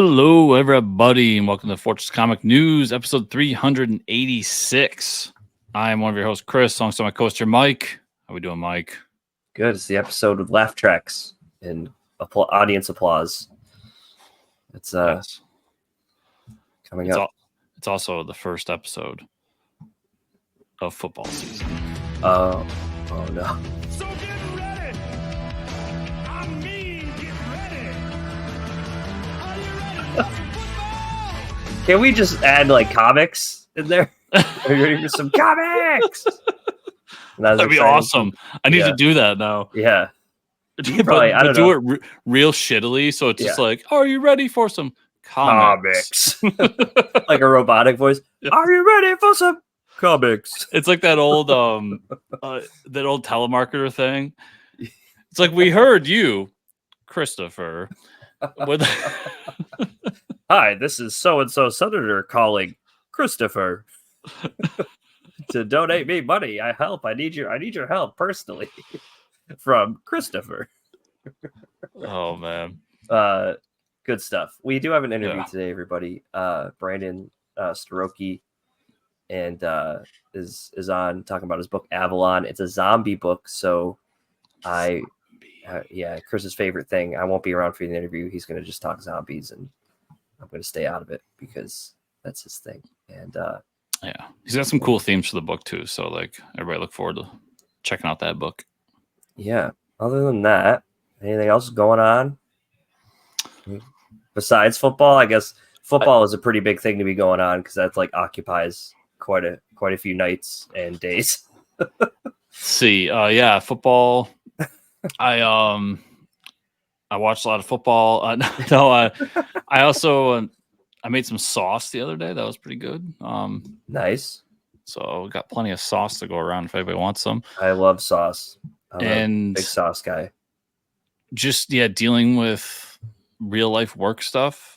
Hello, everybody, and welcome to Fortress Comic News, episode 386. I am one of your hosts, Chris, alongside my co-host, Mike. How we doing, Mike? Good. It's the episode with laugh tracks and audience applause. It's coming up. It's also the first episode of football season. Oh no. So get ready. I mean, get ready. Are you ready for some football? Can we just add like comics in there? Are you ready for some comics? That'd be awesome. I need to do that now. Yeah. But do it real shittily, so it's just like, are you ready for some comics? Like a robotic voice. Yeah. Are you ready for some comics? It's like that old telemarketer thing. It's like, we heard you, Christopher. Hi, this is so-and-so senator calling Christopher to donate me money. I need your help personally. From Christopher. Oh man. Good stuff. We do have an interview today, everybody. Brandon Staroki and is on talking about his book Avalon. It's a zombie book, so Chris's favorite thing. I won't be around for the interview. He's gonna just talk zombies, and I'm gonna stay out of it because that's his thing. And he's got some cool themes for the book too. So like, everybody look forward to checking out that book. Yeah. Other than that, anything else going on besides football? I guess football is a pretty big thing to be going on because that's like occupies quite a few nights and days. Let's see, football. I watched a lot of football. I also I made some sauce the other day. That was pretty good. Nice. So we got plenty of sauce to go around if anybody wants some. I love sauce. I'm and a big sauce guy. Just dealing with real life work stuff.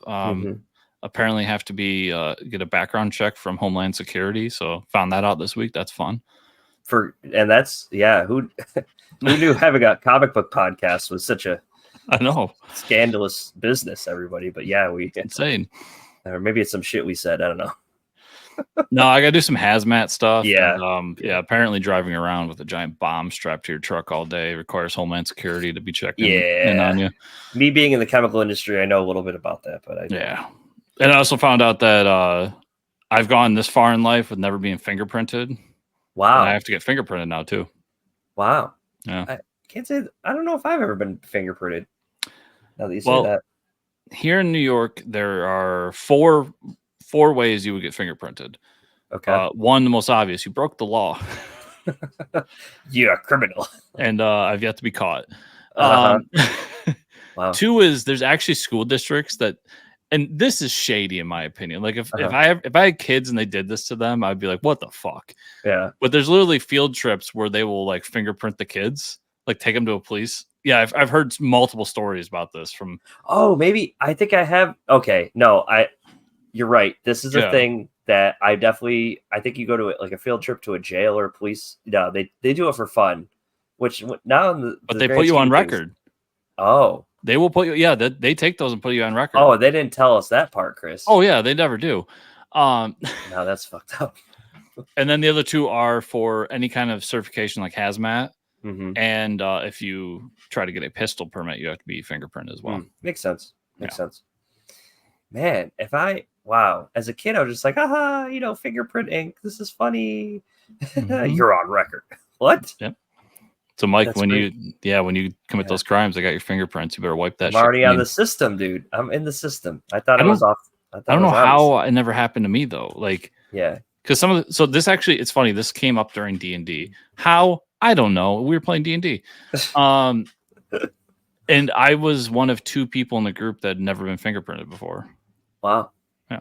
Apparently have to be get a background check from Homeland Security. So found that out this week. That's fun. Who knew having a comic book podcast was such a scandalous business, everybody. But insane. Or maybe it's some shit we said. I don't know. No, I gotta do some hazmat stuff. Yeah. And, apparently driving around with a giant bomb strapped to your truck all day requires Homeland Security to be checking in on you. Me being in the chemical industry, I know a little bit about that, but And I also found out that I've gone this far in life with never being fingerprinted. Wow. And I have to get fingerprinted now too. Wow. Yeah. I can't say I don't know if I've ever been fingerprinted. Now that you say that. Here in New York, there are four ways you would get fingerprinted. Okay. One, the most obvious, you broke the law. You're a criminal. And I've yet to be caught. Wow. Two is there's actually school districts that, and this is shady in my opinion. Like if I had kids and they did this to them, I'd be like, what the fuck? Yeah. But there's literally field trips where they will like fingerprint the kids, like take them to a police. Yeah, I've heard multiple stories about this from. Oh, maybe I think I have. Okay, no, you're right. This is a thing that I think you go to like a field trip to a jail or a police. No, they do it for fun, which now. But they put you on record. Oh, they will put you. Yeah, they take those and put you on record. Oh, they didn't tell us that part, Chris. Oh yeah, they never do. No, that's fucked up. And then the other two are for any kind of certification like hazmat. Mm-hmm. And if you try to get a pistol permit, you have to be fingerprinted as well. Makes sense. Makes sense. Man, as a kid, I was just like, fingerprint ink. This is funny. Mm-hmm. You're on record. What? Yep. So, Mike, when you commit those crimes, I got your fingerprints. You better wipe that. I'm already on the system, dude. I'm in the system. I thought it was off. I don't know how it never happened to me though. Like, because this actually, it's funny. This came up during D&D. How? I don't know. We were playing D&D. And I was one of two people in the group that had never been fingerprinted before. Wow. Yeah.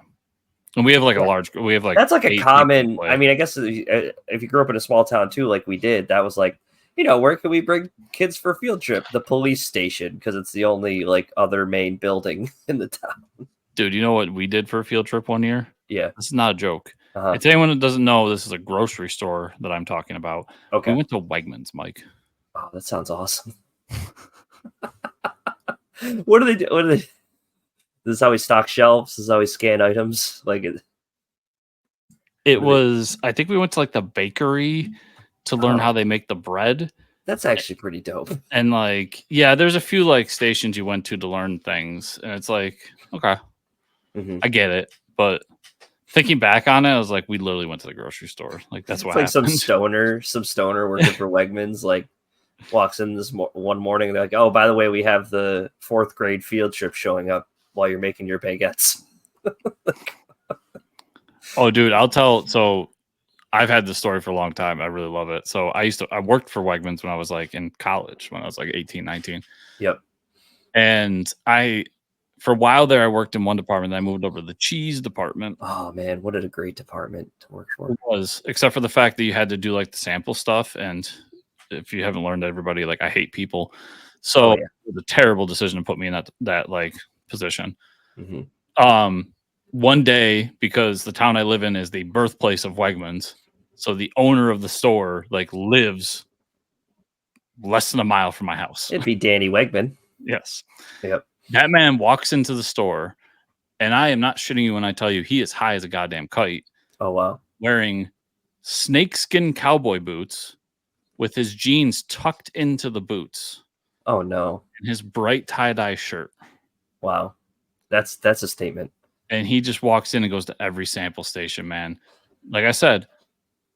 And we have like that's like a common, I mean, I guess if you grew up in a small town too, like we did, that was like, where can we bring kids for a field trip? The police station, because it's the only like other main building in the town. Dude, you know what we did for a field trip one year? Yeah. This is not a joke. If anyone that doesn't know, this is a grocery store that I'm talking about. Okay. We went to Wegmans, Mike. Oh, that sounds awesome. What do they do? This is how we stock shelves. This is how we scan items. Like it was. I think we went to like the bakery to learn how they make the bread. That's actually pretty dope. And like, yeah, there's a few like stations you went to learn things, and it's like, okay, I get it. But thinking back on it, I was like, we literally went to the grocery store. Like that's what like happened. some stoner working for Wegmans, like walks in this one morning. And they're like, oh, by the way, we have the 4th grade field trip showing up while you're making your baguettes. Oh, dude, I'll tell. So I've had this story for a long time. I really love it. So I worked for Wegmans when I was like in college, when I was like 18, 19. Yep. And for a while there, I worked in one department. Then I moved over to the cheese department. Oh man, what a great department to work for. It was, except for the fact that you had to do like the sample stuff. And if you haven't learned, everybody, like I hate people. So it was a terrible decision to put me in that like position. One day, because the town I live in is the birthplace of Wegmans, so the owner of the store like lives less than a mile from my house. It'd be Danny Wegman. Yes. Yep. That man walks into the store, and I am not shitting you when I tell you he is high as a goddamn kite. Oh wow. Wearing snakeskin cowboy boots with his jeans tucked into the boots. Oh no. And his bright tie-dye shirt. Wow. That's a statement. And he just walks in and goes to every sample station, man. Like I said,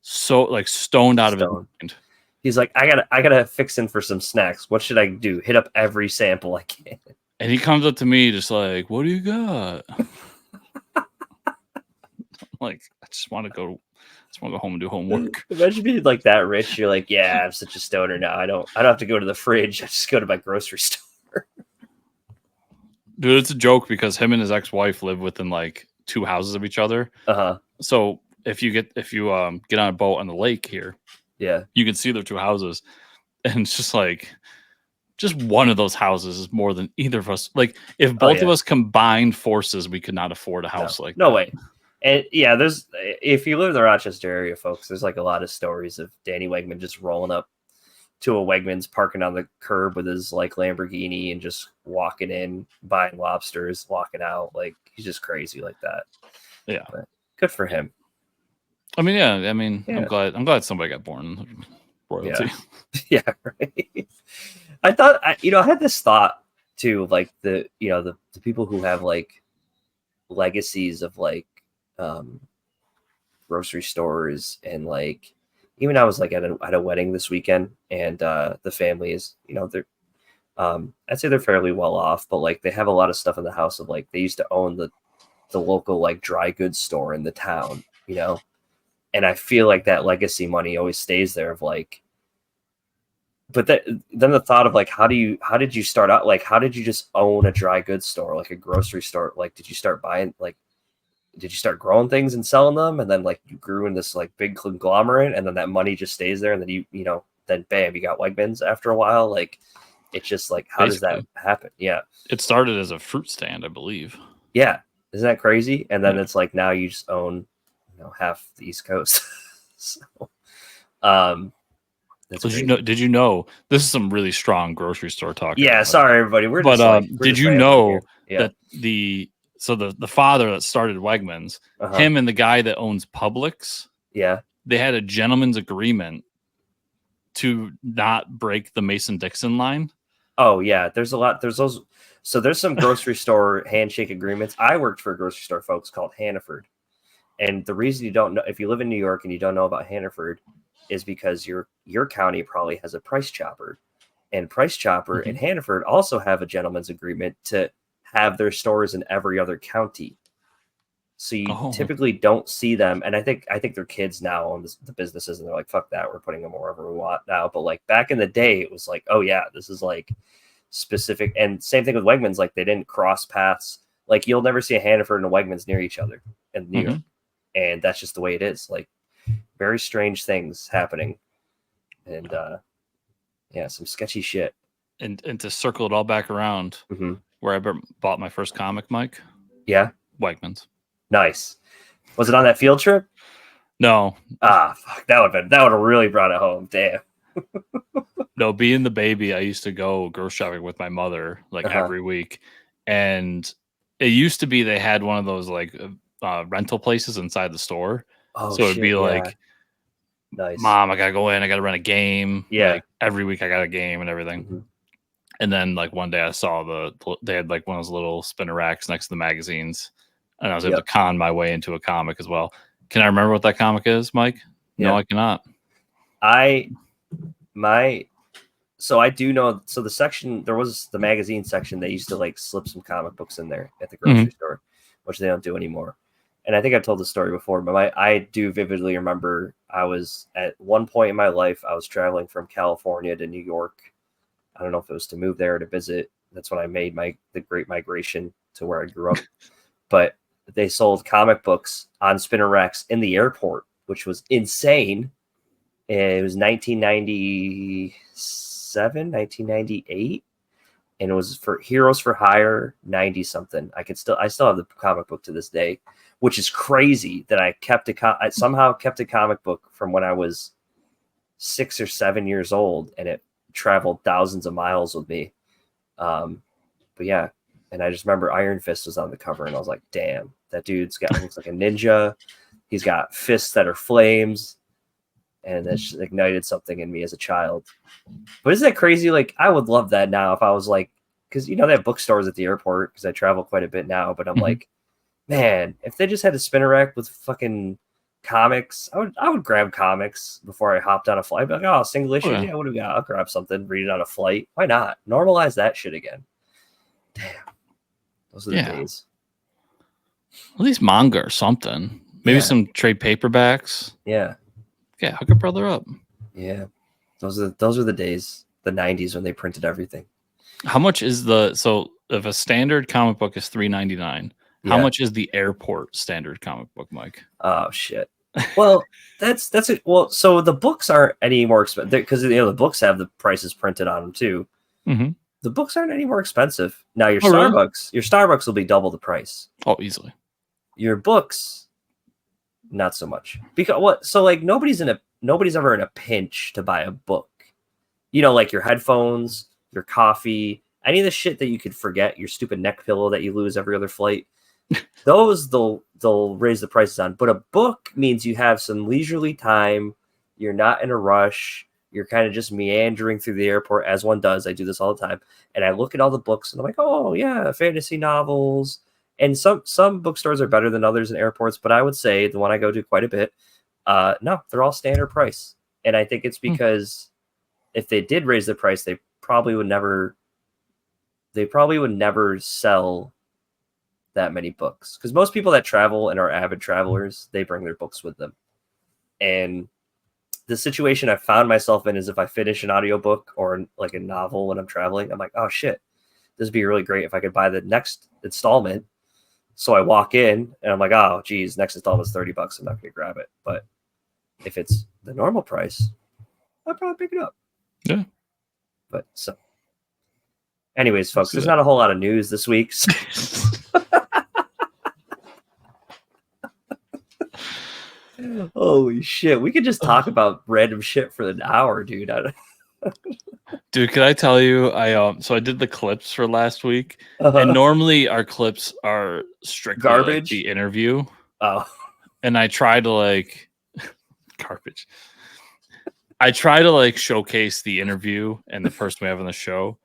so like stoned out of his mind. He's like, I gotta fix in for some snacks. What should I do? Hit up every sample I can. And he comes up to me just like, what do you got? Like, I just want to go home and do homework. Imagine being like that rich. You're like, yeah, I'm such a stoner now. I don't have to go to the fridge. I just go to my grocery store. Dude, it's a joke because him and his ex-wife live within like 2 houses of each other. So if you get on a boat on the lake here, you can see their 2 houses, and it's just like, just one of those houses is more than either of us. Like if both of us combined forces, we could not afford a house like no that. way. And yeah, if you live in the Rochester area, folks, there's like a lot of stories of Danny Wegman just rolling up to a Wegmans, parking on the curb with his like Lamborghini and just walking in, buying lobsters, walking out. Like he's just crazy like that. Yeah. But good for him. I mean, yeah. I'm glad somebody got born royalty. Yeah, right. I thought I had this thought too, like the people who have like legacies of like grocery stores, and like even I was like at a wedding this weekend, and the family is they're I'd say they're fairly well off, but like they have a lot of stuff in the house of like they used to own the local like dry goods store in the town, and I feel like that legacy money always stays there of like. But then the thought of like, how did you start out? Like, how did you just own a dry goods store, like a grocery store? Like, did you start growing things and selling them? And then like you grew in this like big conglomerate, and then that money just stays there. And then then bam, you got Wegmans after a while. Like, it's just like, how does that happen? Yeah. It started as a fruit stand, I believe. Yeah. Isn't that crazy? And then it's like, now you just own, half the East Coast. So, did you know this is some really strong grocery store talk? Yeah, sorry everybody. Did you know that the father that started Wegmans, him and the guy that owns Publix, they had a gentleman's agreement to not break the Mason-Dixon line? Oh yeah, there's a lot. There's those. So there's some grocery store handshake agreements. I worked for a grocery store, folks, called Hannaford. And the reason you don't know, if you live in New York and you don't know about Hannaford, is because your county probably has a Price Chopper. And Price Chopper and Hannaford also have a gentleman's agreement to have their stores in every other county. So you typically don't see them. And I think their kids now own the businesses, and they're like, fuck that, we're putting them wherever we want now. But like back in the day, it was like, oh yeah, this is like specific. And same thing with Wegmans, like they didn't cross paths. Like you'll never see a Hannaford and a Wegmans near each other in New York. And that's just the way it is. Like very strange things happening. And yeah, some sketchy shit. And to circle it all back around, where I bought my first comic, Mike. Yeah. Wegmans. Nice. Was it on that field trip? No. Fuck. That would have really brought it home. Damn. No, being the baby, I used to go grocery shopping with my mother like every week. And it used to be they had one of those like rental places inside the store. Oh, So it'd be like, nice. Mom, I gotta go in. I gotta rent a game. Yeah. Like every week I got a game and everything. Mm-hmm. And then like one day I saw they had like one of those little spinner racks next to the magazines, and I was able to con my way into a comic as well. Can I remember what that comic is, Mike? No, I cannot. So I do know. So the section, there was the magazine section. They used to like slip some comic books in there at the grocery store, which they don't do anymore. And I think I've told the story before, but I do vividly remember I was at one point in my life, I was traveling from California to New York. I don't know if it was to move there or to visit. That's when I made the great migration to where I grew up. But they sold comic books on spinner racks in the airport, which was insane. It was 1997, 1998. And it was for Heroes for Hire 90 something. I still have the comic book to this day, which is crazy that I somehow kept a comic book from when I was 6 or 7 years old, and it traveled thousands of miles with me. But yeah, and I just remember Iron Fist was on the cover, and I was like, damn, that looks like a ninja. He's got fists that are flames, and that just ignited something in me as a child. But isn't that crazy? Like, I would love that now if I was like, because they have bookstores at the airport, because I travel quite a bit now, but I'm like, man, if they just had a spinner rack with fucking comics, I would grab comics before I hopped on a flight. I'd be like, oh, single issue, yeah, what do we got? I'll grab something, read it on a flight. Why not normalize that shit again? Damn, those are the days. At least manga or something. Maybe some trade paperbacks. Yeah, hook a brother up. Yeah, those are the days, the 90s, when they printed everything. How much is if a standard comic book is $3.99? How much is the airport standard comic book, Mike? Oh shit. Well, that's it. Well, so the books aren't any more expensive because the books have the prices printed on them too. Mm-hmm. The books aren't any more expensive now. Your Starbucks will be double the price. Oh, easily. Your books, not so much. Because what? So like nobody's ever in a pinch to buy a book. Like your headphones, your coffee, any of the shit that you could forget, your stupid neck pillow that you lose every other flight. Those they'll raise the prices on. But a book means you have some leisurely time. You're not in a rush. You're kind of just meandering through the airport, as one does. I do this all the time. And I look at all the books and I'm like, oh yeah, fantasy novels. And some bookstores are better than others in airports, but I would say the one I go to quite a bit, no, they're all standard price. And I think it's because if they did raise the price, they probably would never sell that many books, because most people that travel and are avid travelers, they bring their books with them. And the situation I found myself in is if I finish an audiobook or like a novel when I'm traveling, I'm like, oh shit, this would be really great if I could buy the next installment. So I walk in and I'm like, oh geez, next installment is $30. I'm not going to grab it. But if it's the normal price, I'll probably pick it up. Yeah. But so anyways, folks, there's not a whole lot of news this week. So. Holy shit, we could just talk about random shit for an hour, dude. Dude, can I tell you, so I did the clips for last week, and normally our clips are strictly garbage, like the interview. Oh, and I try to garbage. I try to showcase the interview and the person we have on the show.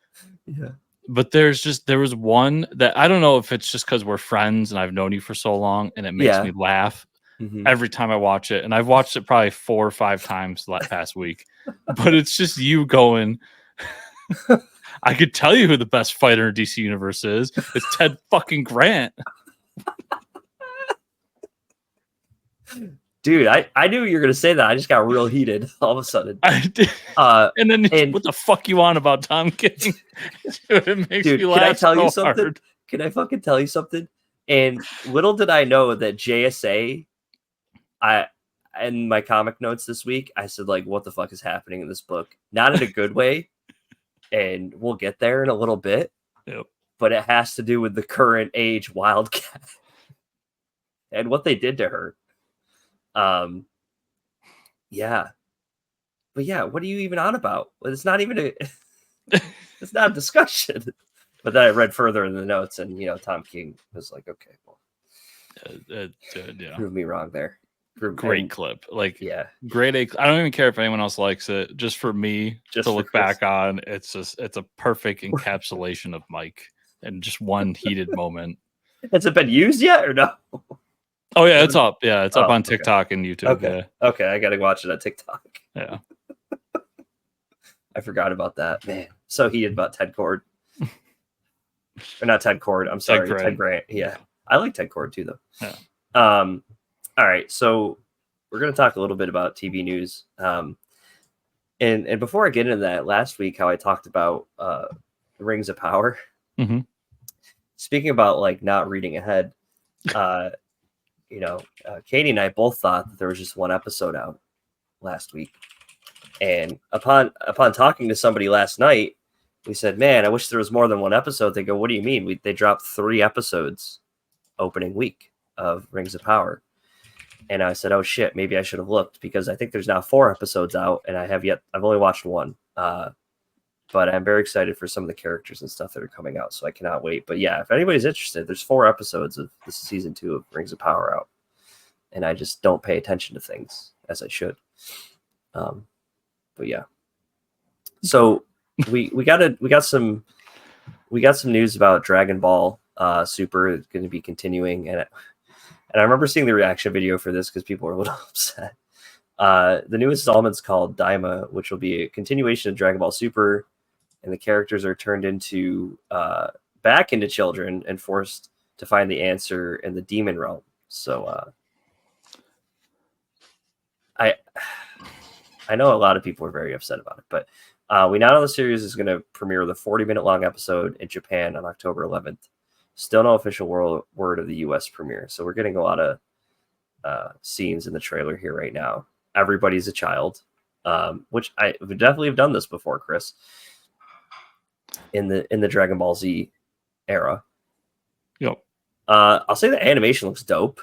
Yeah. But there was one that I don't know if it's just because we're friends and I've known you for so long and it makes me laugh every time I watch it. And I've watched it probably 4 or 5 times the past week. But it's just you going, I could tell you who the best fighter in DC Universe is. It's Ted fucking Grant. Dude, I knew you were going to say that. I just got real heated all of a sudden. I did. And then what the fuck you on about Tom King? It makes me laugh. Can I tell you so something? hard. Can I fucking tell you something? And little did I know that JSA, in my comic notes this week, I said, what the fuck is happening in this book? Not in a good way. And we'll get there in a little bit. Yep. But it has to do with the current age Wildcat and what they did to her. Yeah. But yeah, what are you even on about? It's not even it's not a discussion. But then I read further in the notes, and Tom King was like, "Okay, well, yeah, prove me wrong there." Great clip, like yeah, great. I don't even care if anyone else likes it. Just for me Just to for look Chris. back on, it's a perfect encapsulation of Mike and just one heated moment. Has it been used yet or no? Oh yeah, it's up. Yeah, it's up on okay. TikTok and YouTube. Okay, Yeah. okay, I gotta watch it on TikTok. Yeah. I forgot about that. Man, so heated about Ted Cord. Or not Ted Cord. I'm sorry, Ted Grant. Yeah, I like Ted Cord too, though. Yeah. All right, so we're gonna talk a little bit about TV news. And before I get into that, last week how I talked about Rings of Power. Mm-hmm. Speaking about like not reading ahead, Katie and I both thought that there was just one episode out last week, and upon talking to somebody last night, we said, "Man, I wish there was more than one episode." They go, "What do you mean?" They dropped 3 episodes opening week of Rings of Power, and I said, "Oh shit, maybe I should have looked because I think there's now 4 episodes out, and I've only watched 1." But I'm very excited for some of the characters and stuff that are coming out, so I cannot wait. But yeah, if anybody's interested, there's 4 episodes of this season 2 of Rings of Power out, and I just don't pay attention to things as I should. But yeah, so we got some news about Dragon Ball Super is going to be continuing, and I remember seeing the reaction video for this because people were a little upset. The new installment's called Daima, which will be a continuation of Dragon Ball Super, and the characters are turned into back into children and forced to find the answer in the demon realm. So I know a lot of people are very upset about it, but we now know the series is going to premiere the 40-minute long episode in Japan on October 11th. Still no official word of the U.S. premiere, so we're getting a lot of scenes in the trailer here right now. Everybody's a child, which I would definitely have done this before, Chris. In the Dragon Ball Z era. Yep. I'll say the animation looks dope.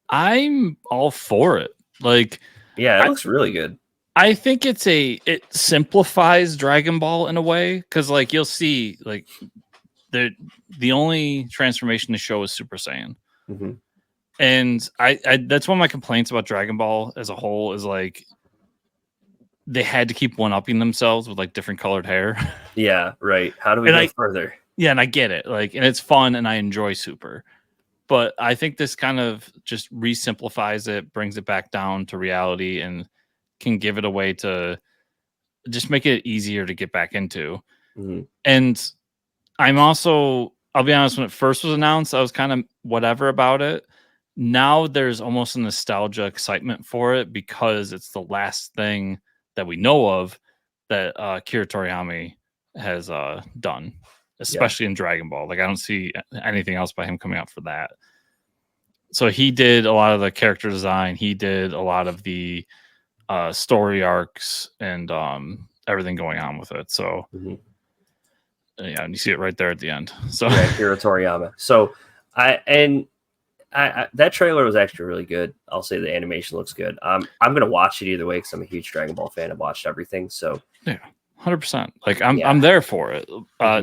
I'm all for it. Like, yeah, it looks really good. I think it simplifies Dragon Ball in a way because, like, you'll see, like, the only transformation to show is Super Saiyan, and I that's one of my complaints about Dragon Ball as a whole is like they had to keep one-upping themselves with like different colored hair. Yeah, right. How do we go further? Yeah, and I get it. Like, and it's fun, and I enjoy Super. But I think this kind of just re-simplifies it, brings it back down to reality, and can give it a way to just make it easier to get back into. And I'm also, I'll be honest, when it first was announced, I was kind of whatever about it. Now there's almost a nostalgia excitement for it because it's the last thing that we know of that Akira Toriyama has done, especially in Dragon Ball. Like, I don't see anything else by him coming out for that. So he did a lot of the character design. He did a lot of the story arcs and everything going on with it. So yeah, and you see it right there at the end. So yeah, Akira Toriyama. So that trailer was actually really good. I'll say the animation looks good. I'm gonna watch it either way because I'm a huge Dragon Ball fan. I've watched everything. So yeah, 100%. Like I'm there for it. I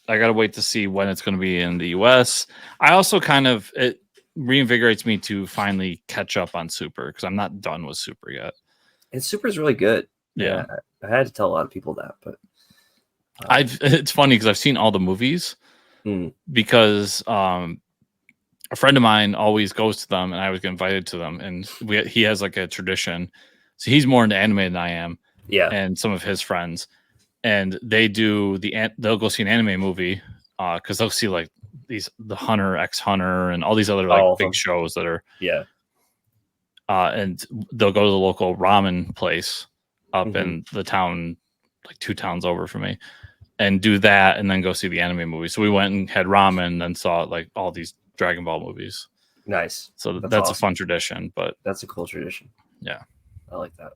gotta wait to see when it's gonna be in the US. I also it reinvigorates me to finally catch up on Super because I'm not done with Super yet. And Super is really good. Yeah, I had to tell a lot of people that, but it's funny because I've seen all the movies because a friend of mine always goes to them, and I was invited to them, and he has like a tradition. So he's more into anime than I am. Yeah, and some of his friends, and they do they'll go see an anime movie because they'll see like the Hunter x Hunter and all these other like big shows that are and they'll go to the local ramen place up in the town, like 2 towns over from me, and do that, and then go see the anime movie. So we went and had ramen, and then saw like all these Dragon Ball movies. Nice. So that's awesome. A fun tradition, but that's a cool tradition. Yeah, I like that.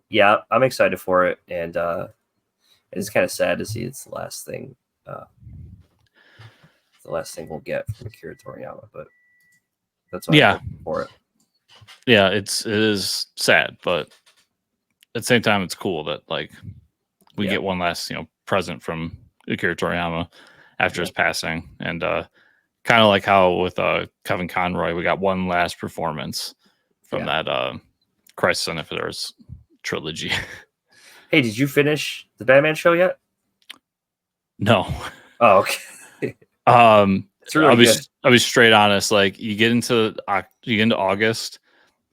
Yeah, I'm excited for it, and it's kind of sad to see it's the last thing. The last thing we'll get from Akira Toriyama, but that's what I'm looking for it. Yeah, it is sad, but at the same time, it's cool that like we get one last, present from Akira Toriyama after his passing. And kind of like how with Kevin Conroy, we got one last performance from that Crisis on Infinite Earths trilogy. Hey, did you finish the Batman show yet? No. Oh, okay. It's really good. I'll be straight honest. Like you get into August,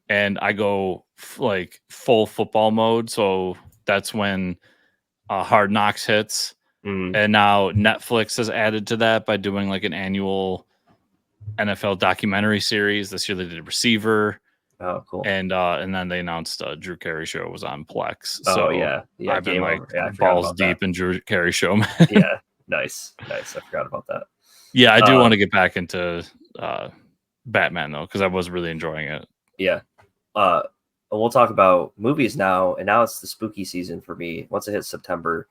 and I go like full football mode. So that's when Hard Knocks hits, and now Netflix has added to that by doing like an annual NFL documentary series. This year they did Receiver. Oh, cool. And then they announced Drew Carey show was on Plex. So I've been like balls deep in Drew Carey show. Yeah, nice. I forgot about that. Yeah, I do want to get back into Batman though, because I was really enjoying it. Yeah. We'll talk about movies now, and now it's the spooky season for me. Once it hits September,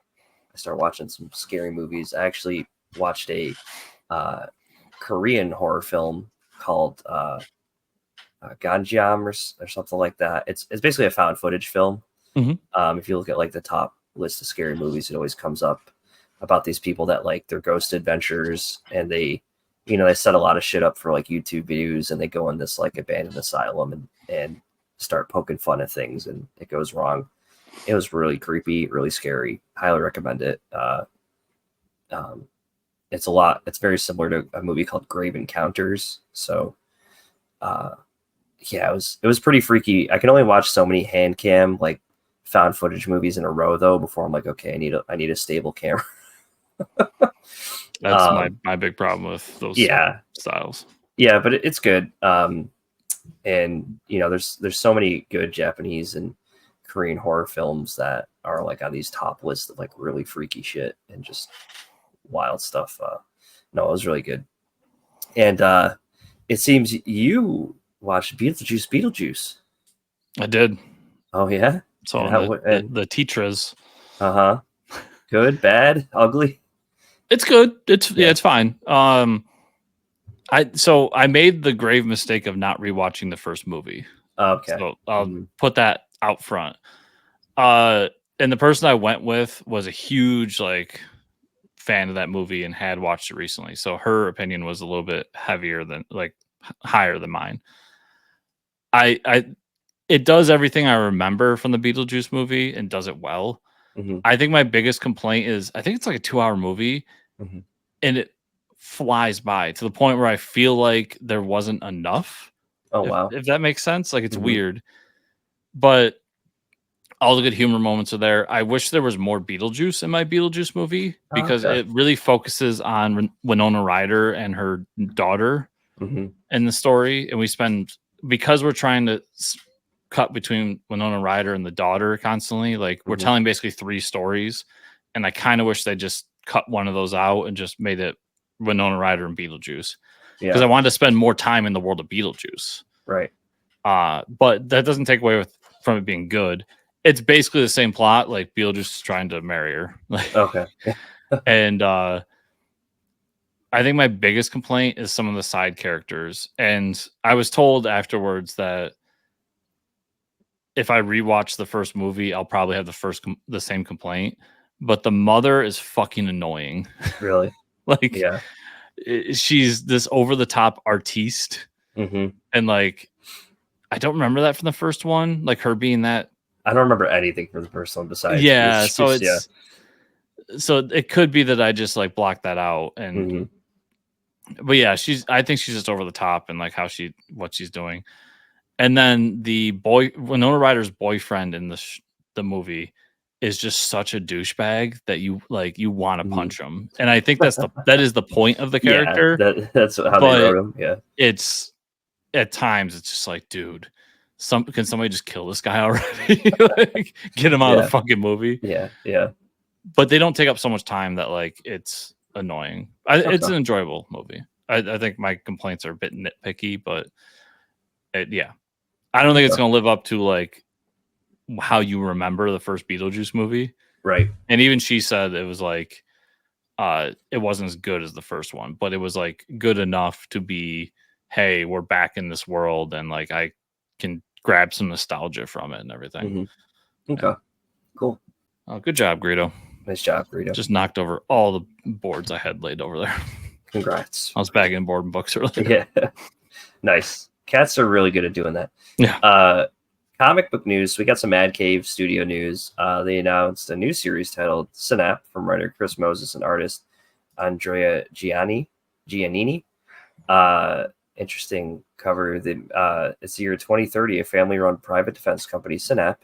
I start watching some scary movies. I actually watched a Korean horror film called Ganjam or something like that. It's basically a found footage film. If you look at like the top list of scary movies, it always comes up about these people that like their ghost adventures, and they set a lot of shit up for like YouTube videos, and they go in this like abandoned asylum and start poking fun at things, and it goes wrong. It was really creepy, really scary. Highly recommend it. It's very similar to a movie called Grave Encounters. So it was pretty freaky. I can only watch so many hand cam like found footage movies in a row though before I'm like, okay, I need a stable camera. That's my big problem with those styles. Yeah, but it's good. And there's so many good Japanese and Korean horror films that are like on these top lists of like really freaky shit and just wild stuff. No, it was really good. And it seems you watched Beetlejuice. I did. Oh yeah. So the Tetras. Good, bad, ugly. It's good. It's fine. I made the grave mistake of not rewatching the first movie. Okay. So I'll put that out front. And the person I went with was a huge like fan of that movie and had watched it recently. So her opinion was a little bit higher than mine. It does everything I remember from the Beetlejuice movie and does it well. I think my biggest complaint is I think it's like a 2-hour movie and it flies by to the point where I feel like there wasn't enough. Oh, wow. If that makes sense. Like it's weird, but all the good humor moments are there. I wish there was more Beetlejuice in my Beetlejuice movie because it really focuses on Winona Ryder and her daughter in the story. And because we're trying to cut between Winona Ryder and the daughter constantly, like we're telling basically 3 stories, and I kind of wish they just cut one of those out and just made it Winona Ryder and Beetlejuice because I wanted to spend more time in the world of Beetlejuice, right? But that doesn't take away from it being good. It's basically the same plot, like Beetlejuice is trying to marry her. Okay. And I think my biggest complaint is some of the side characters, and I was told afterwards that if I rewatch the first movie, I'll probably have the same complaint. But the mother is fucking annoying. Really? She's this over the top artiste, and like I don't remember that from the first one. Like her being that. I don't remember anything from the first one besides. So it could be that I just like blocked that out, and but yeah, I think she's just over the top and like what she's doing. And then Winona Ryder's boyfriend in the movie is just such a douchebag that you want to punch him. And I think that is the point of the character. Yeah, that's how they wrote him. Yeah. It's at times it's just like, dude, can somebody just kill this guy already? Like, get him out of the fucking movie. Yeah. Yeah. But they don't take up so much time that like it's annoying. It's an enjoyable movie. I think my complaints are a bit nitpicky, but I don't think it's going to live up to like how you remember the first Beetlejuice movie. Right. And even she said it was like, it wasn't as good as the first one, but it was like good enough to be, hey, we're back in this world. And like, I can grab some nostalgia from it and everything. Okay. Cool. Good job, Greedo. Nice job, Rito. Just knocked over all the boards I had laid over there. Congrats. I was bagging board and books earlier. Yeah. Nice. Cats are really good at doing that. Yeah. Comic book news. So we got some Mad Cave studio news. They announced a new series titled Synap from writer Chris Moses and artist Andrea Giannini. Interesting cover. It's the year 2030. A family-run private defense company, Synap,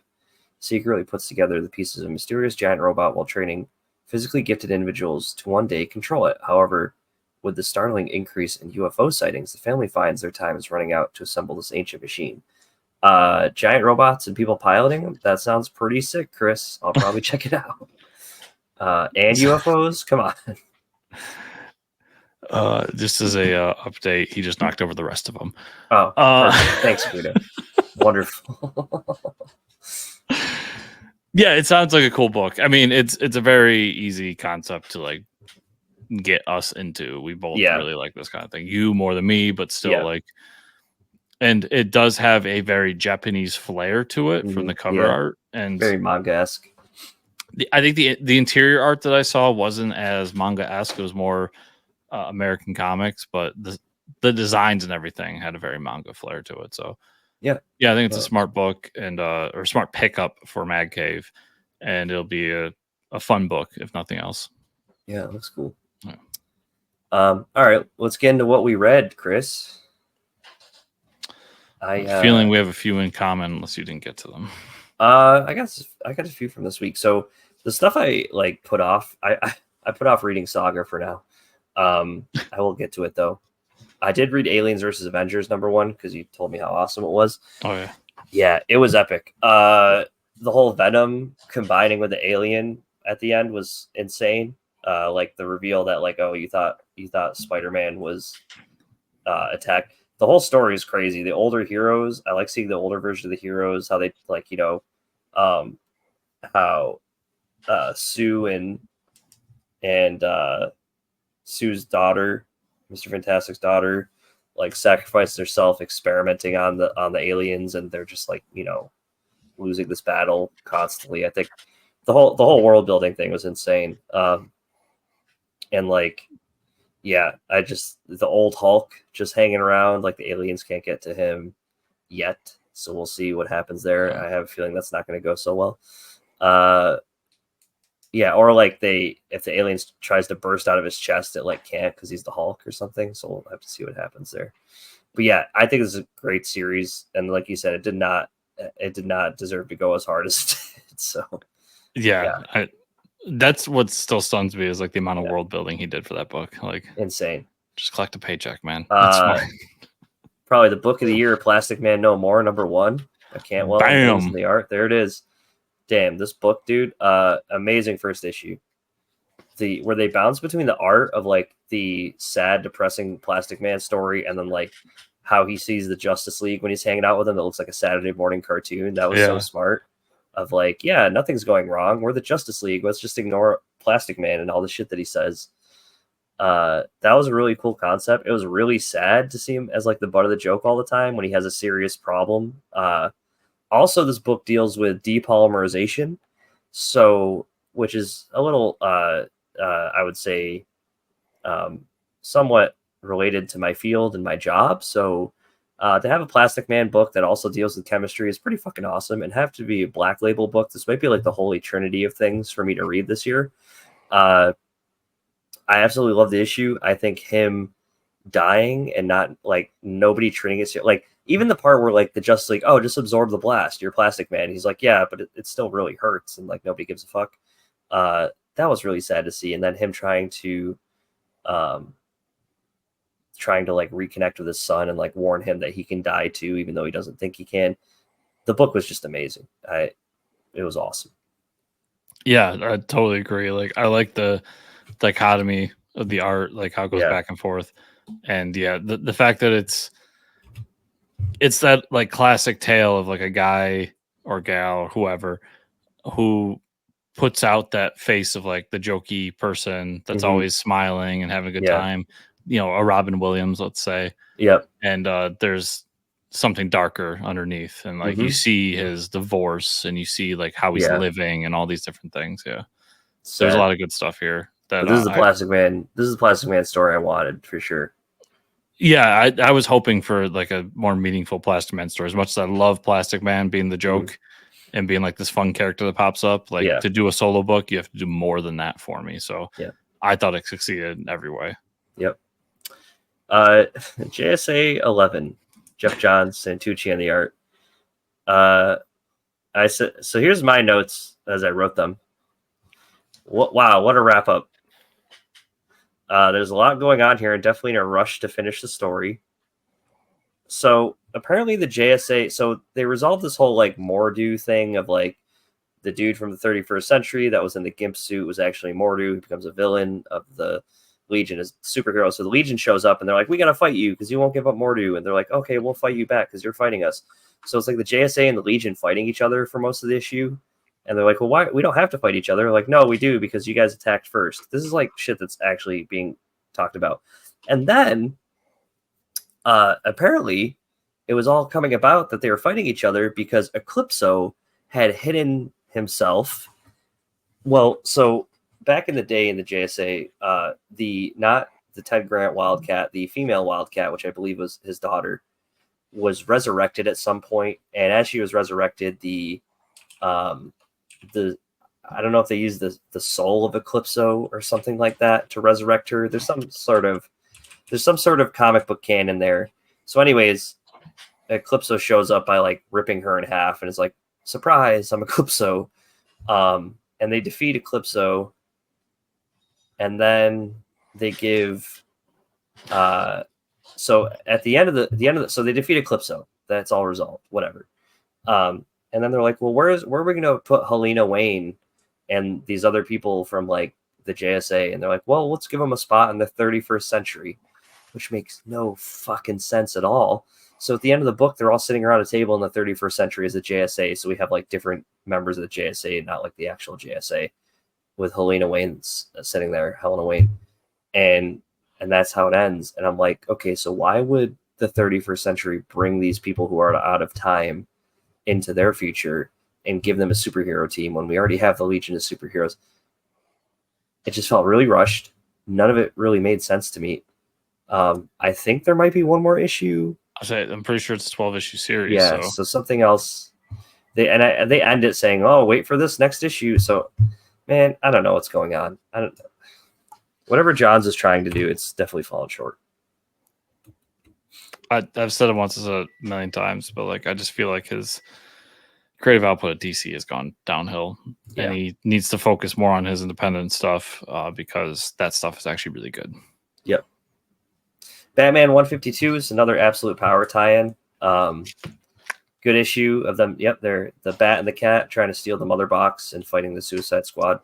secretly puts together the pieces of a mysterious giant robot while training physically gifted individuals to one day control it. However, with the startling increase in UFO sightings, the family finds their time is running out to assemble this ancient machine. Giant robots and people piloting them? That sounds pretty sick, Chris. I'll probably check it out. And UFOs? Come on. Just as a update, he just knocked over the rest of them. Oh, perfect. Thanks, Guido. Wonderful. Yeah, it sounds like a cool book. I mean, it's a very easy concept to like get us into. We both really like this kind of thing. You more than me, but still like, and it does have a very Japanese flair to it from the cover art and very manga-esque. I think the interior art that I saw wasn't as manga-esque. It was more American comics, but the designs and everything had a very manga flair to it. So yeah, I think it's a smart book and or smart pickup for Mad Cave, and it'll be a fun book if nothing else. Yeah, it looks cool. Yeah. All right, let's get into what we read, Chris. I'm feeling we have a few in common, unless you didn't get to them. I got a few from this week. So the stuff I like put off, I put off reading Saga for now. I will get to it though. I did read Aliens versus Avengers #1 because you told me how awesome it was. Oh yeah, yeah, it was epic. The whole Venom combining with the Alien at the end was insane. Like the reveal that like, oh, you thought Spider-Man was attacked. The whole story is crazy. The older heroes, I like seeing the older version of the heroes, how they like, how Sue and Sue's daughter, Mr. Fantastic's daughter, like sacrificed herself experimenting on the aliens, and they're just like, losing this battle constantly. I think the whole world building thing was insane. And like, yeah, the old Hulk just hanging around, like the aliens can't get to him yet. So we'll see what happens there. I have a feeling that's not going to go so well. Yeah, or like if the aliens tries to burst out of his chest, it like can't because he's the Hulk or something. So we'll have to see what happens there. But yeah, I think this is a great series, and like you said, it did not deserve to go as hard as it did. So yeah. That's what still stuns me is like the amount of world building he did for that book. Like insane. Just collect a paycheck, man. That's fine. Probably the book of the year, Plastic Man No More, #1. I can't Bam. The art. There it is. Damn, this book, dude. Amazing first issue. Where they bounce between the art of like the sad, depressing Plastic Man story and then like how he sees the Justice League when he's hanging out with them. That looks like a Saturday morning cartoon. That was so smart. Of like, yeah, nothing's going wrong. We're the Justice League. Let's just ignore Plastic Man and all the shit that he says. That was a really cool concept. It was really sad to see him as like the butt of the joke all the time when he has a serious problem. Also, this book deals with depolymerization, which is a little, I would say, somewhat related to my field and my job. So to have a Plastic Man book that also deals with chemistry is pretty fucking awesome, and have to be a Black Label book. This might be like the holy trinity of things for me to read this year. I absolutely love the issue. I think him dying and not like nobody treating it like even the part where like the Justice League, oh, just absorb the blast, you're Plastic Man. He's like, yeah, but it still really hurts, and like nobody gives a fuck. That was really sad to see. And then him trying to like reconnect with his son and like warn him that he can die too, even though he doesn't think he can. The book was just amazing. It was awesome. Yeah, I totally agree. Like I like the dichotomy of the art, like how it goes back and forth. And yeah, the fact that it's that like classic tale of like a guy or gal or whoever who puts out that face of like the jokey person that's always smiling and having a good time, a Robin Williams, let's say. Yep. And there's something darker underneath, and like you see his divorce and you see like how he's living and all these different things. So there's a lot of good stuff here. But this is the Plastic Man. This is the Plastic Man story I wanted for sure. Yeah, I was hoping for like a more meaningful Plastic Man story. As much as I love Plastic Man being the joke and being like this fun character that pops up, like to do a solo book, you have to do more than that for me. So I thought it succeeded in every way. Yep. JSA 11, Jeff Johns, Santucci on the art. I said so. Here's my notes as I wrote them. Wow, what a wrap up. There's a lot going on here and definitely in a rush to finish the story. So apparently the JSA, so they resolved this whole like Mordu thing of like the dude from the 31st century that was in the gimp suit was actually Mordu. He becomes a villain of the Legion as superhero. So the Legion shows up and they're like, we got to fight you because you won't give up Mordu. And they're like, okay, we'll fight you back because you're fighting us. So it's like the JSA and the Legion fighting each other for most of the issue. And they're like, well, why? We don't have to fight each other. They're like, no, we do because you guys attacked first. This is like shit that's actually being talked about. And then apparently it was all coming about that they were fighting each other because Eclipso had hidden himself. Well, so back in the day in the JSA, not the Ted Grant Wildcat, the female Wildcat, which I believe was his daughter, was resurrected at some point. And as she was resurrected, I don't know if they used the soul of Eclipso or something like that to resurrect her. There's some sort of comic book canon there. So anyways, Eclipso shows up by like ripping her in half and is like, surprise, I'm Eclipso. And they defeat Eclipso. And then they give so at the end of the so they defeat Eclipso. That's all resolved. Whatever. And then they're like, well, where are we going to put Helena Wayne and these other people from like the JSA? And they're like, well, let's give them a spot in the 31st century, which makes no fucking sense at all. So at the end of the book, they're all sitting around a table in the 31st century as the JSA. So we have like different members of the JSA, not like the actual JSA, with Helena Wayne sitting there, Helena Wayne. And that's how it ends. And I'm like, okay, so why would the 31st century bring these people who are out of time into their future and give them a superhero team when we already have the Legion of Superheroes? It just felt really rushed. None of it really made sense to me. I think there might be one more issue. I'm pretty sure it's a 12-issue series. Yeah, so something else. They end it saying, "Oh, wait for this next issue." So, man, I don't know what's going on. I don't. Whatever Johns is trying to do, it's definitely fallen short. I've said it once a million times, but like I just feel like his creative output at DC has gone downhill, and he needs to focus more on his independent stuff because that stuff is actually really good. Yep. Batman 152 is another Absolute Power tie-in. Good issue of them. Yep, they're the Bat and the Cat trying to steal the Mother Box and fighting the Suicide Squad.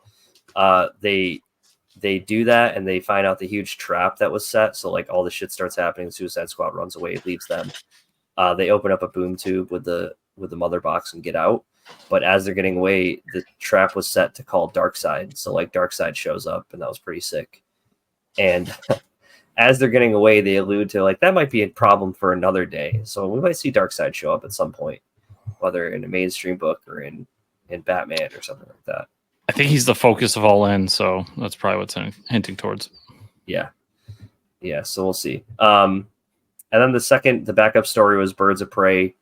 They do that and they find out the huge trap that was set. So like all the shit starts happening. The Suicide Squad runs away, leaves them. They open up a boom tube with the Mother Box and get out. But as they're getting away, the trap was set to call Darkseid. So like Darkseid shows up and that was pretty sick. And as they're getting away, they allude to like that might be a problem for another day. So we might see Darkseid show up at some point, whether in a mainstream book or in Batman or something like that. I think he's the focus of All In, so that's probably what's hinting towards. Yeah. So we'll see. And then the backup story was Birds of Prey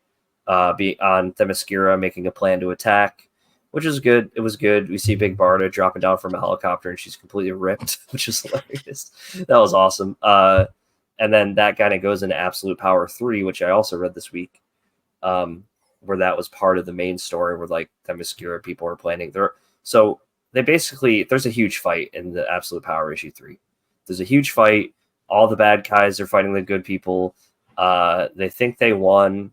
on Themyscira making a plan to attack, which is good. It was good. We see Big Barda dropping down from a helicopter and she's completely ripped, which is hilarious. That was awesome. And then that kind of goes into Absolute Power 3, which I also read this week, where that was part of the main story where like Themyscira people are planning their. So they basically, there's a huge fight in the Absolute Power issue 3. There's a huge fight. All the bad guys are fighting the good people. They think they won.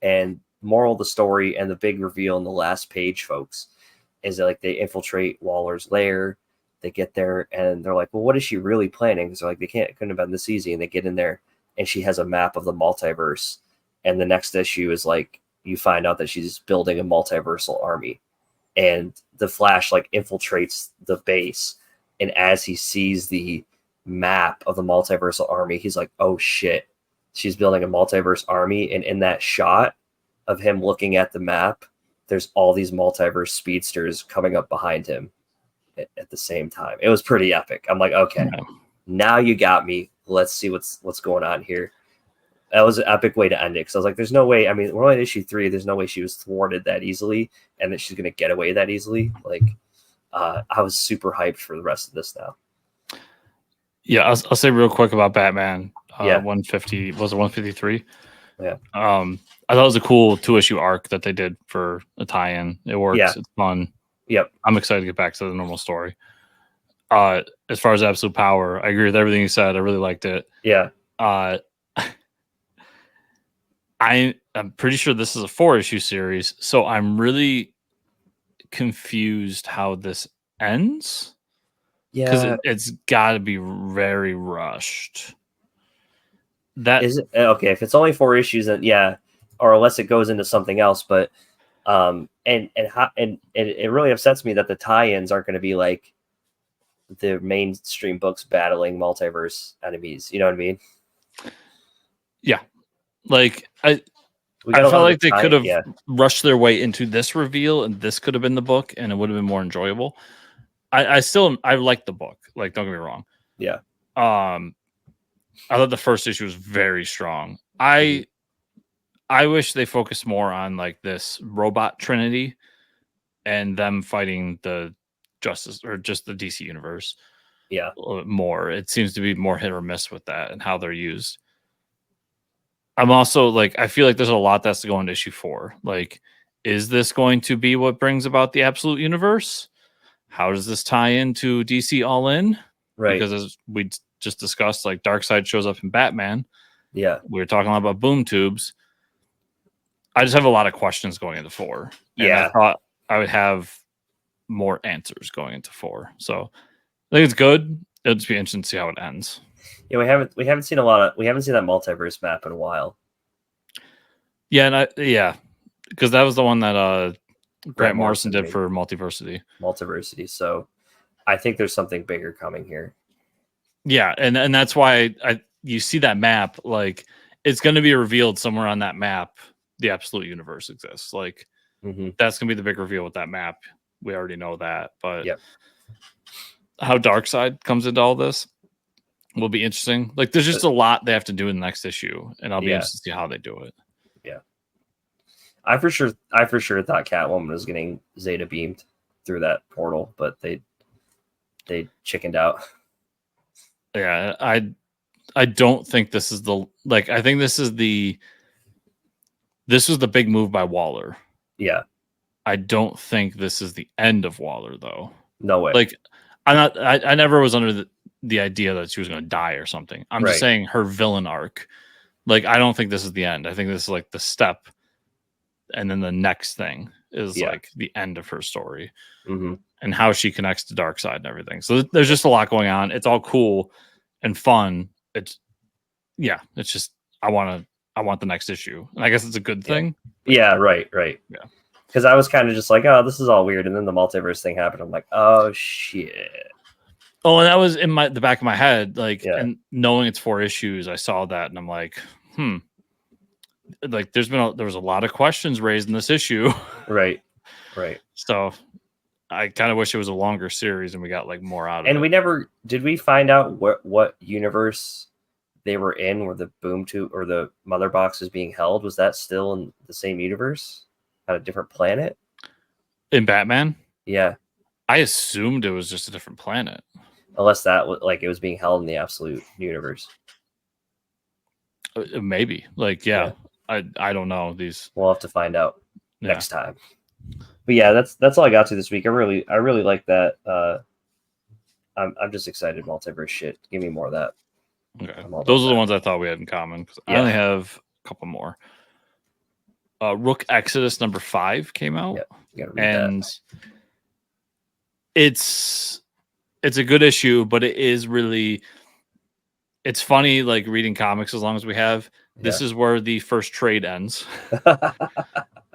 And moral of the story and the big reveal in the last page, folks, is that like they infiltrate Waller's lair. They get there and they're like, well, what is she really planning? Because like couldn't have been this easy. And they get in there and she has a map of the multiverse. And the next issue is like, you find out that she's building a multiversal army. And the Flash like infiltrates the base, and as he sees the map of the multiversal army, he's like, "Oh shit, she's building a multiverse army." And in that shot of him looking at the map, there's all these multiverse speedsters coming up behind him, at the same time. It was pretty epic. I'm like, okay, now you got me. Let's see what's going on here. That was an epic way to end it, because I was like, there's no way. I mean, we're only at issue 3. There's no way she was thwarted that easily and that she's going to get away that easily. Like, I was super hyped for the rest of this now. Yeah, I'll say real quick about Batman. 150, was it 153? Yeah. I thought it was a cool 2-issue arc that they did for a tie-in. It works. Yeah. It's fun. Yep. I'm excited to get back to the normal story. As far as Absolute Power, I agree with everything you said. I really liked it. Yeah. I'm pretty sure this is a 4-issue series, so I'm really confused how this ends. Yeah. Because it's got to be very rushed. That is it, okay. If it's only 4 issues, then yeah, or unless it goes into something else. But and it really upsets me that the tie-ins aren't going to be like the mainstream books battling multiverse enemies. You know what I mean? Yeah, like I felt like they could have rushed their way into this reveal, and this could have been the book, and it would have been more enjoyable. I like the book. Like, don't get me wrong. Yeah. I thought the first issue was very strong. I wish they focused more on like this robot trinity and them fighting the Justice or just the DC universe. Yeah. A little bit more. It seems to be more hit or miss with that and how they're used. I'm also like, I feel like there's a lot that's to go into issue 4. Like, is this going to be what brings about the absolute universe? How does this tie into DC All In? Right. Because as we just discussed, like Darkseid shows up in Batman. Yeah. We were talking a lot about boom tubes. I just have a lot of questions going into 4. And yeah. I thought I would have more answers going into 4. So I think it's good. It'll just be interesting to see how it ends. Yeah, we haven't seen that multiverse map in a while. Yeah, and because that was the one that Grant Morrison did for Multiversity. So I think there's something bigger coming here. Yeah, and that's why you see that map, like it's going to be revealed somewhere on that map. The absolute universe exists. Like that's going to be the big reveal with that map. We already know that, but how Darkseid comes into all this will be interesting. Like there's just a lot they have to do in the next issue, and I'll be interested to see how they do it. Yeah. I for sure thought Catwoman was getting Zeta beamed through that portal, but they chickened out. Yeah, I don't think this is I think this was the big move by Waller. Yeah. I don't think this is the end of Waller though. No way. Like I never was under the idea that she was going to die or something. I'm just saying her villain arc. Like I don't think this is the end. I think this is like the step, and then the next thing is like the end of her story and how she connects to Darkseid and everything. So there's just a lot going on. It's all cool and fun. It's just I want the next issue, and I guess it's a good thing. Yeah, right. Yeah, because I was kind of just like, oh, this is all weird, and then the multiverse thing happened. I'm like, oh shit. Oh, and that was in the back of my head, like, and knowing it's 4 issues, I saw that, and I'm like, like, there was a lot of questions raised in this issue, right. So, I kind of wish it was a longer series and we got like more out of it. And we never did find out what universe they were in, where the boom tube or the mother box was being held. Was that still in the same universe, on a different planet? In Batman? Yeah, I assumed it was just a different planet. Unless that like it was being held in the absolute universe. Maybe. Like, I don't know. We'll have to find out next time. But yeah, that's all I got to this week. I really like that. I'm just excited. Multiverse shit. Give me more of that. Okay. Those are the ones I thought we had in common, because I only have a couple more. Rook Exodus number 5 came out. Yeah, and it's a good issue, but it is really, it's funny, like reading comics as long as we have. This is where the first trade ends.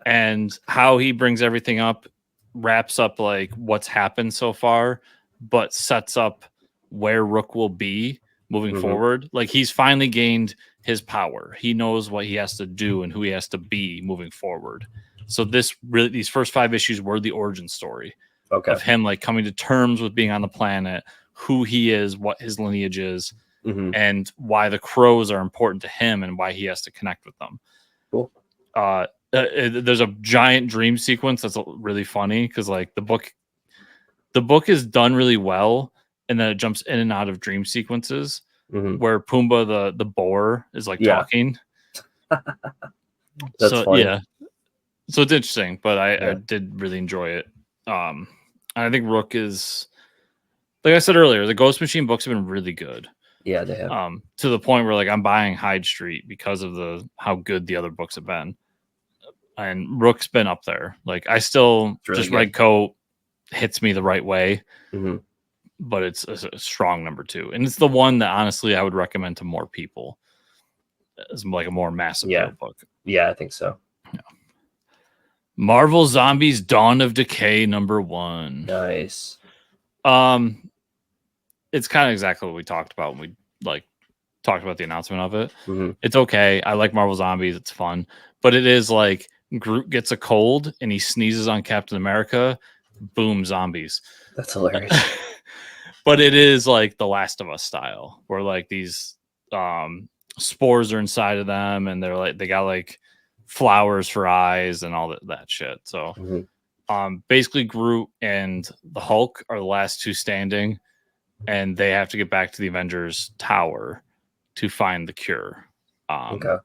And how he brings everything up, wraps up like what's happened so far, but sets up where Rook will be moving forward. Like he's finally gained his power. He knows what he has to do and who he has to be moving forward. So these first 5 issues were the origin story. Okay. of him like coming to terms with being on the planet, who he is, what his lineage is, and why the crows are important to him and why he has to connect with them. Cool. There's a giant dream sequence that's really funny because like the book is done really well, and then it jumps in and out of dream sequences where Pumbaa the boar is like talking. That's funny. Yeah, so it's interesting, but I did really enjoy it. I think Rook is, like I said earlier, the Ghost Machine books have been really good. Yeah, they have. To the point where like I'm buying Hyde Street because of how good the other books have been. And Rook's been up there. Like I still really just good. Red Coat hits me the right way, but it's a strong number 2, and it's the one that honestly I would recommend to more people as like a more massive book. Yeah, I think so. Yeah. Marvel Zombies: Dawn of Decay #1. Nice. It's kind of exactly what we talked about when we talked about the announcement of it. It's okay. I like Marvel Zombies. It's fun, but it is like Groot gets a cold and he sneezes on Captain America. Boom, zombies. That's hilarious. But it is like The Last of Us style, where like these spores are inside of them, and they got like flowers for eyes and all that shit. So basically Groot and the Hulk are the last 2 standing, and they have to get back to the Avengers tower to find the cure. Okay.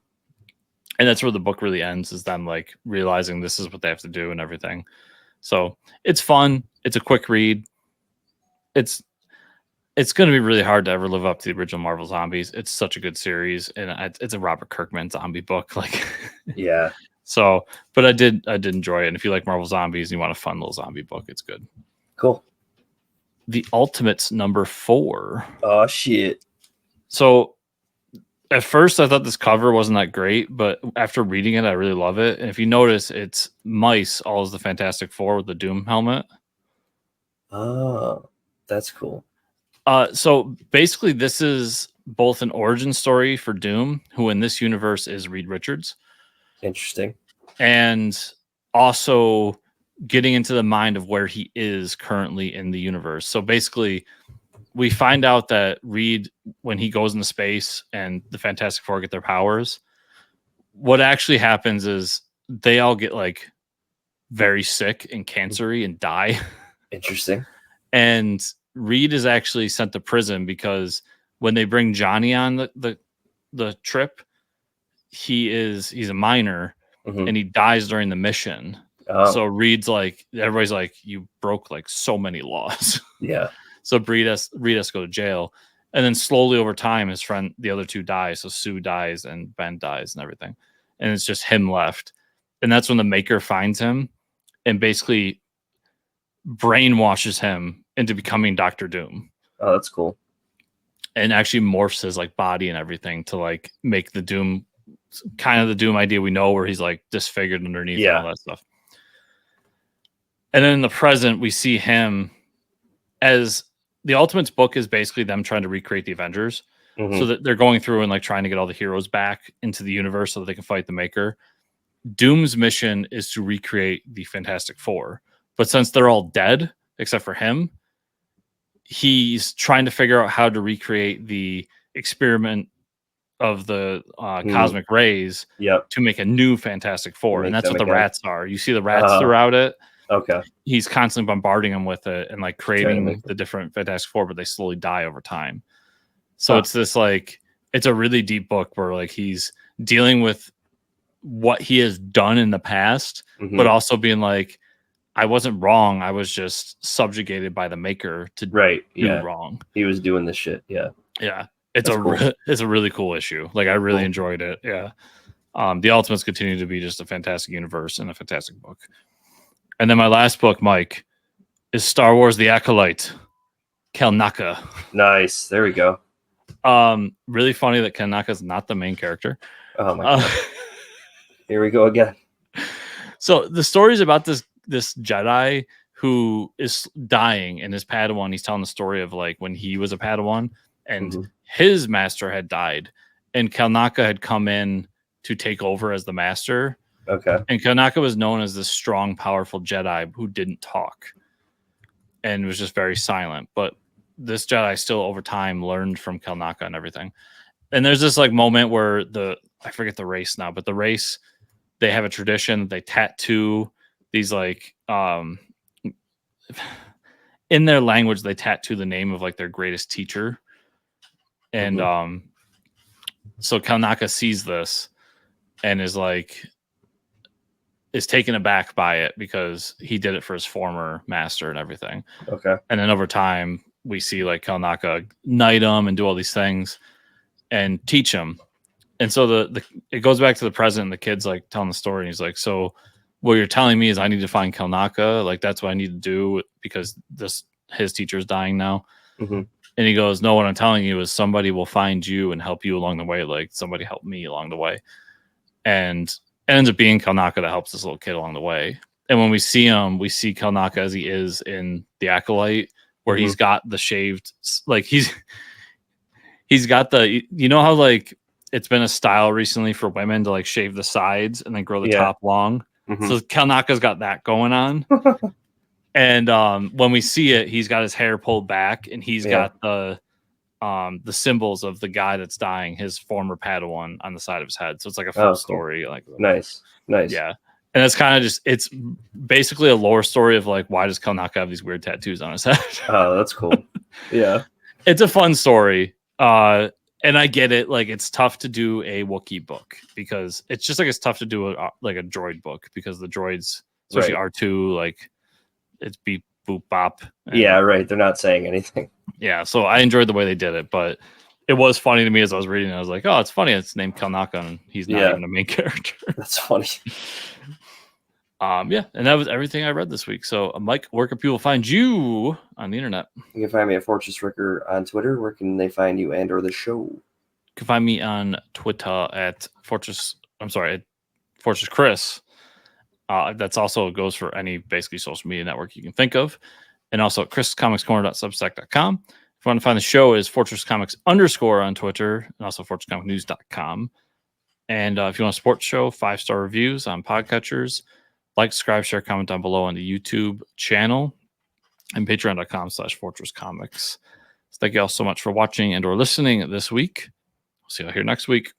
And that's where the book really ends, is them like realizing this is what they have to do and everything. So it's fun. It's a quick read. It's going to be really hard to ever live up to the original Marvel Zombies. It's such a good series, and it's a Robert Kirkman zombie book. Like, yeah. So, but I did enjoy it. And if you like Marvel Zombies and you want a fun little zombie book, it's good. Cool. The Ultimates #4. Oh shit. So at first I thought this cover wasn't that great, but after reading it, I really love it. And if you notice, it's mice, all as the Fantastic Four with the Doom helmet. Oh, that's cool. So basically this is both an origin story for Doom, who in this universe is Reed Richards. Interesting. And also getting into the mind of where he is currently in the universe. So basically we find out that Reed, when he goes into space and the Fantastic Four get their powers, what actually happens is they all get like very sick and cancery and die. Interesting. And Reed is actually sent to prison because when they bring Johnny on the trip, he's a minor and he dies during the mission. Oh. So Reed's like, everybody's like, you broke like so many laws. Yeah. So Reed has to go to jail. And then slowly over time, his friend, the other 2 die. So Sue dies and Ben dies and everything. And it's just him left. And that's when the Maker finds him and basically brainwashes him into becoming Doctor Doom. Oh, that's cool. And actually morphs his like body and everything to like make the Doom, kind of the Doom idea we know, where he's like disfigured underneath and all that stuff. And then in the present, we see him as the Ultimates book is basically them trying to recreate the Avengers. So that they're going through and like trying to get all the heroes back into the universe so that they can fight the Maker. Doom's mission is to recreate the Fantastic Four. But since they're all dead, except for him, he's trying to figure out how to recreate the experiment of the cosmic rays to make a new Fantastic Four. And that's what the rats are. You see the rats throughout it. Okay. He's constantly bombarding them with it and like creating the different Fantastic Four, but they slowly die over time. So it's this like, it's a really deep book where like he's dealing with what he has done in the past, but also being like, I wasn't wrong. I was just subjugated by the Maker to do wrong. He was doing this shit. Yeah. Yeah. It's a really cool issue. Like I really enjoyed it. Yeah. The Ultimates continue to be just a fantastic universe and a fantastic book. And then my last book, Mike, is Star Wars: The Acolyte-Kelnacca. Nice. There we go. Really funny that Kelnacca is not the main character. Oh my god. Here we go again. So the story is about this Jedi who is dying, and his Padawan, he's telling the story of like when he was a Padawan and his master had died, and Kelnacca had come in to take over as the master. Okay. And Kelnacca was known as this strong, powerful Jedi who didn't talk. and was just very silent. But this Jedi still over time learned from Kelnacca and everything. And there's this like moment where I forget the race now, but the race, they have a tradition. They tattoo these like in their language, they tattoo the name of like their greatest teacher. And so Kelnacca sees this and is taken aback by it because he did it for his former master and everything. Okay. And then over time, we see like Kelnacca knight him and do all these things and teach him. And so it goes back to the present, and the kid's like telling the story, and he's like, so what you're telling me is I need to find Kelnacca, like that's what I need to do because his teacher's dying now. Mm-hmm. And he goes, no, what I'm telling you is somebody will find you and help you along the way, like somebody helped me along the way. And it ends up being Kelnacca that helps this little kid along the way. And when we see him, we see Kelnacca as he is in the Acolyte, where he's got the shaved, like he's got the, you know how like it's been a style recently for women to like shave the sides and then grow the top long. Mm-hmm. So Kelnacca's got that going on. And when we see it, he's got his hair pulled back, and he's got the symbols of the guy that's dying, his former Padawan, on the side of his head. So it's like a full story. Like nice. Yeah. And it's kind of it's basically a lore story of like, why does Kelnacca have these weird tattoos on his head? Oh, that's cool. Yeah. It's a fun story. And I get it. Like, it's tough to do a Wookiee book because it's just like it's tough to do a droid book because the droids, especially R2, like it's beep, boop, bop. Yeah, right. They're not saying anything. Yeah, so I enjoyed the way they did it, but it was funny to me as I was reading it. I was like, oh, it's funny. It's named Kelnacca, and he's not even a main character. That's funny. Yeah, and that was everything I read this week. So, Mike, where can people find you on the internet? You can find me at Fortress Ricker on Twitter. Where can they find you and or the show? You can find me on Twitter at Fortress Chris. That's also goes for any basically social media network you can think of. And also at chriscomicscorner.substack.com. If you want to find the show is fortresscomics_ on Twitter, and also fortresscomicsnews.com. And if you want to support the show, 5-star reviews on podcatchers. Like, subscribe, share, comment down below on the YouTube channel and patreon.com/fortresscomics. So thank you all so much for watching and or listening this week. We'll see you all here next week.